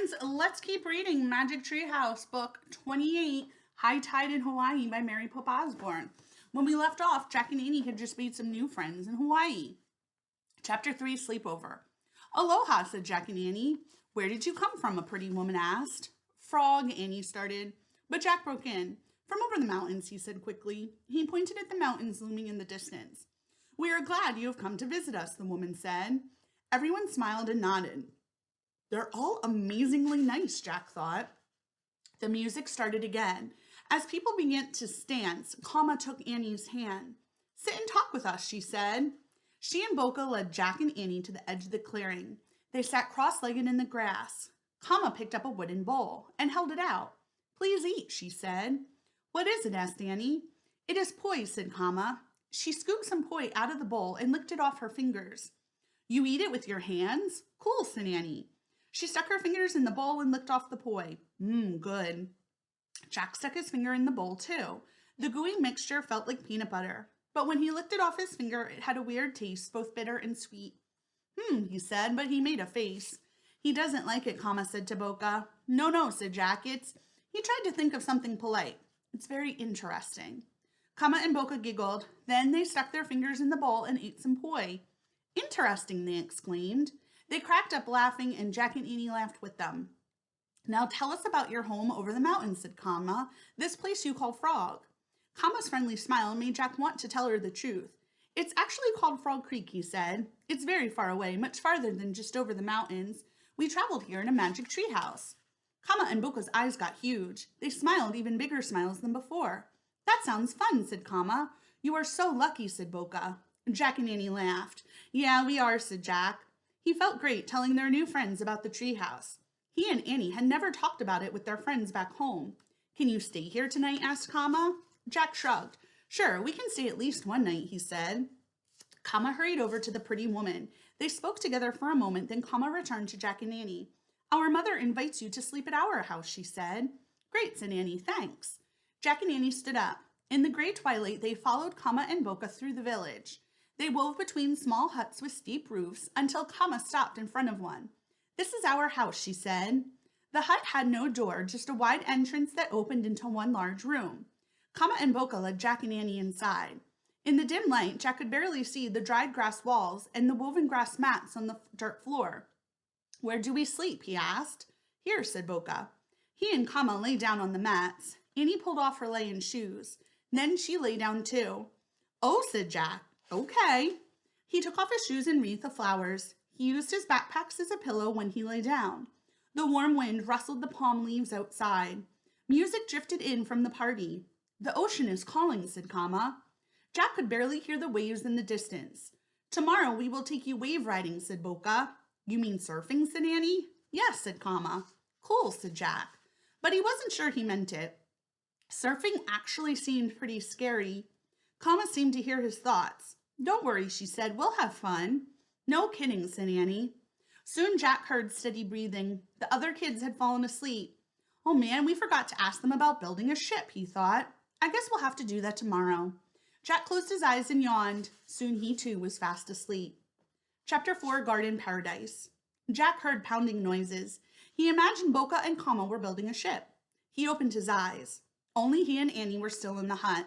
friends, let's keep reading Magic Tree House, book 28, High Tide in Hawaii by Mary Pope Osborne. When we left off, Jack and Annie had just made some new friends in Hawaii. Chapter 3, Sleepover. Aloha, said Jack and Annie. Where did you come from? A pretty woman asked. Frog, Annie started, but Jack broke in. From over the mountains, he said quickly. He pointed at the mountains looming in the distance. We are glad you have come to visit us, the woman said. Everyone smiled and nodded. They're all amazingly nice, Jack thought. The music started again. As people began to dance, Kama took Annie's hand. Sit and talk with us, she said. She and Boca led Jack and Annie to the edge of the clearing. They sat cross-legged in the grass. Kama picked up a wooden bowl and held it out. Please eat, she said. What is it? Asked Annie. It is poi, said Kama. She scooped some poi out of the bowl and licked it off her fingers. You eat it with your hands? Cool, said Annie. She stuck her fingers in the bowl and licked off the poi. Good. Jack stuck his finger in the bowl too. The gooey mixture felt like peanut butter, but when he licked it off his finger, it had a weird taste, both bitter and sweet. He said, but he made a face. He doesn't like it, Kama said to Boca. No, said Jack. He tried to think of something polite. It's very interesting. Kama and Boca giggled. Then they stuck their fingers in the bowl and ate some poi. Interesting, they exclaimed. They cracked up laughing, and Jack and Annie laughed with them. Now tell us about your home over the mountains, said Kama. This place you call Frog. Kama's friendly smile made Jack want to tell her the truth. It's actually called Frog Creek, he said. It's very far away, much farther than just over the mountains. We traveled here in a magic tree house. Kama and Boca's eyes got huge. They smiled even bigger smiles than before. That sounds fun, said Kama. You are so lucky, said Boca. Jack and Annie laughed. Yeah, we are, said Jack. He felt great telling their new friends about the treehouse. He and Annie had never talked about it with their friends back home. Can you stay here tonight? Asked Kama. Jack shrugged. Sure, we can stay at least one night, he said. Kama hurried over to the pretty woman. They spoke together for a moment, then Kama returned to Jack and Annie. Our mother invites you to sleep at our house, she said. Great, said Annie, thanks. Jack and Annie stood up. In the gray twilight, they followed Kama and Boca through the village. They wove between small huts with steep roofs until Kama stopped in front of one. This is our house, she said. The hut had no door, just a wide entrance that opened into one large room. Kama and Boca led Jack and Annie inside. In the dim light, Jack could barely see the dried grass walls and the woven grass mats on the dirt floor. Where do we sleep? He asked. Here, said Boca. He and Kama lay down on the mats. Annie pulled off her laying shoes. Then she lay down too. Oh, said Jack. Okay. He took off his shoes and wreath of flowers. He used his backpacks as a pillow when he lay down. The warm wind rustled the palm leaves outside. Music drifted in from the party. The ocean is calling, said Kama. Jack could barely hear the waves in the distance. Tomorrow we will take you wave riding, said Boca. You mean surfing, said Annie. Yes, said Kama. Cool, said Jack. But he wasn't sure he meant it. Surfing actually seemed pretty scary. Kama seemed to hear his thoughts. Don't worry, she said. We'll have fun. No kidding, said Annie. Soon Jack heard steady breathing. The other kids had fallen asleep. Oh man, we forgot to ask them about building a ship, he thought. I guess we'll have to do that tomorrow. Jack closed his eyes and yawned. Soon he too was fast asleep. Chapter 4, Garden Paradise. Jack heard pounding noises. He imagined Boca and Kama were building a ship. He opened his eyes. Only he and Annie were still in the hut.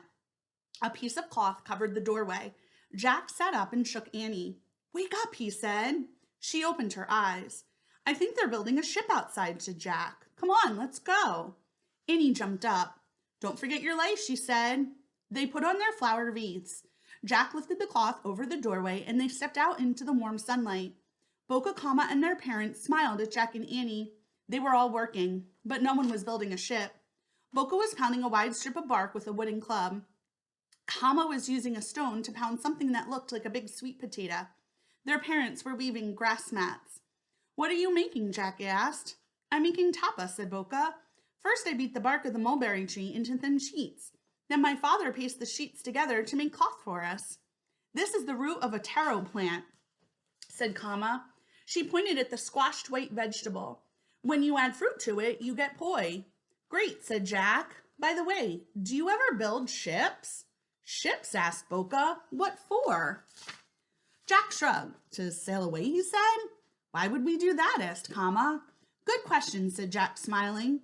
A piece of cloth covered the doorway. Jack sat up and shook Annie. Wake up, he said. She opened her eyes. I think they're building a ship outside, said Jack. Come on, let's go. Annie jumped up. Don't forget your lace, she said. They put on their flower wreaths. Jack lifted the cloth over the doorway and they stepped out into the warm sunlight. Boca, Kama, and their parents smiled at Jack and Annie. They were all working, but no one was building a ship. Boca was pounding a wide strip of bark with a wooden club. Kama was using a stone to pound something that looked like a big sweet potato. Their parents were weaving grass mats. What are you making? Jack asked. I'm making tapas, said Boca. First I beat the bark of the mulberry tree into thin sheets. Then my father pasted the sheets together to make cloth for us. This is the root of a taro plant, said Kama. She pointed at the squashed white vegetable. When you add fruit to it, you get poi. Great, said Jack. By the way, do you ever build ships? Ships, asked Boca. What for? Jack shrugged. To sail away, he said. Why would we do that? Asked Kama. Good question, said Jack, smiling.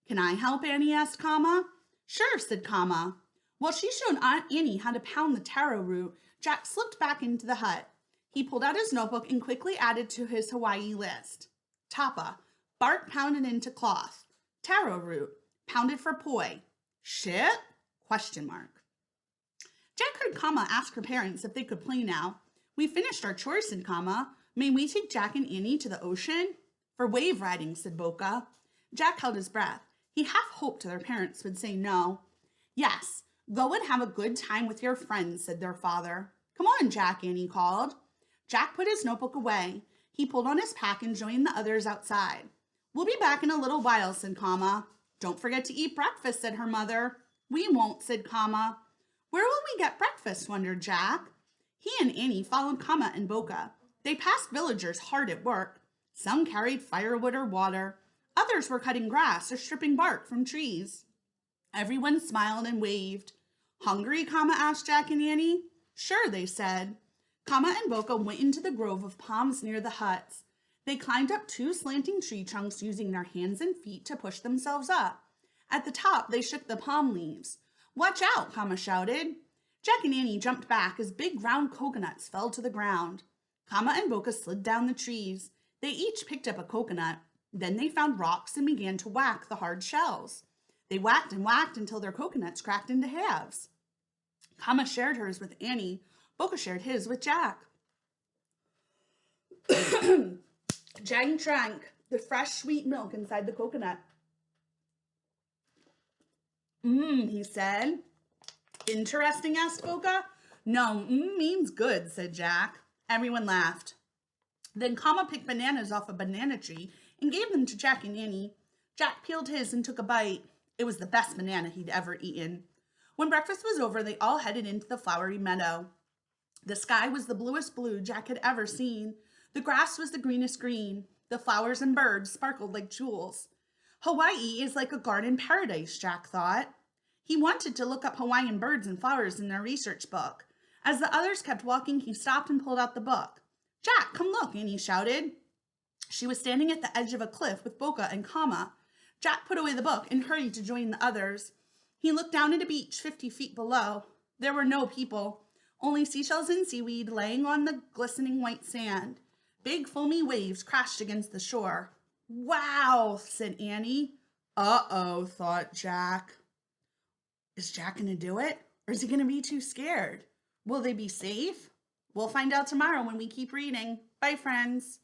Can I help, Annie asked Comma. Sure, said Comma. While she showed Aunt Annie how to pound the taro root, Jack slipped back into the hut. He pulled out his notebook and quickly added to his Hawaii list. Tapa, bark pounded into cloth. Taro root, pounded for poi. Ship? Question mark. Jack heard Comma ask her parents if they could play now. We finished our chores, said Comma. May we take Jack and Annie to the ocean? For wave riding, said Boca. Jack held his breath. He half hoped their parents would say no. Yes, go and have a good time with your friends, said their father. Come on, Jack, Annie called. Jack put his notebook away. He pulled on his pack and joined the others outside. We'll be back in a little while, said Comma. Don't forget to eat breakfast, said her mother. We won't, said Comma. Where will we get breakfast, wondered Jack. He and Annie followed Comma and Boca. They passed villagers hard at work. Some carried firewood or water. Others were cutting grass or stripping bark from trees. Everyone smiled and waved. Hungry, Comma asked Jack and Annie. Sure, they said. Comma and Boca went into the grove of palms near the huts. They climbed up two slanting tree trunks using their hands and feet to push themselves up. At the top, they shook the palm leaves. Watch out, Comma shouted. Jack and Annie jumped back as big round coconuts fell to the ground. Comma and Boca slid down the trees. They each picked up a coconut. Then they found rocks and began to whack the hard shells. They whacked and whacked until their coconuts cracked into halves. Comma shared hers with Annie. Boca shared his with Jack. Jack drank the fresh, sweet milk inside the coconut. He said. Interesting, asked Boca. No, means good, said Jack. Everyone laughed. Then Comma picked bananas off a banana tree and gave them to Jack and Annie. Jack peeled his and took a bite. It was the best banana he'd ever eaten. When breakfast was over, they all headed into the flowery meadow. The sky was the bluest blue Jack had ever seen. The grass was the greenest green. The flowers and birds sparkled like jewels. Hawaii is like a garden paradise, Jack thought. He wanted to look up Hawaiian birds and flowers in their research book. As the others kept walking, he stopped and pulled out the book. Jack, come look, Annie shouted. She was standing at the edge of a cliff with Boca and Comma. Jack put away the book and hurried to join the others. He looked down at a beach 50 feet below. There were no people, only seashells and seaweed laying on the glistening white sand. Big foamy waves crashed against the shore. Wow, said Annie. Uh-oh, thought Jack. Is Jack going to do it? Or is he going to be too scared? Will they be safe? We'll find out tomorrow when we keep reading. Bye, friends.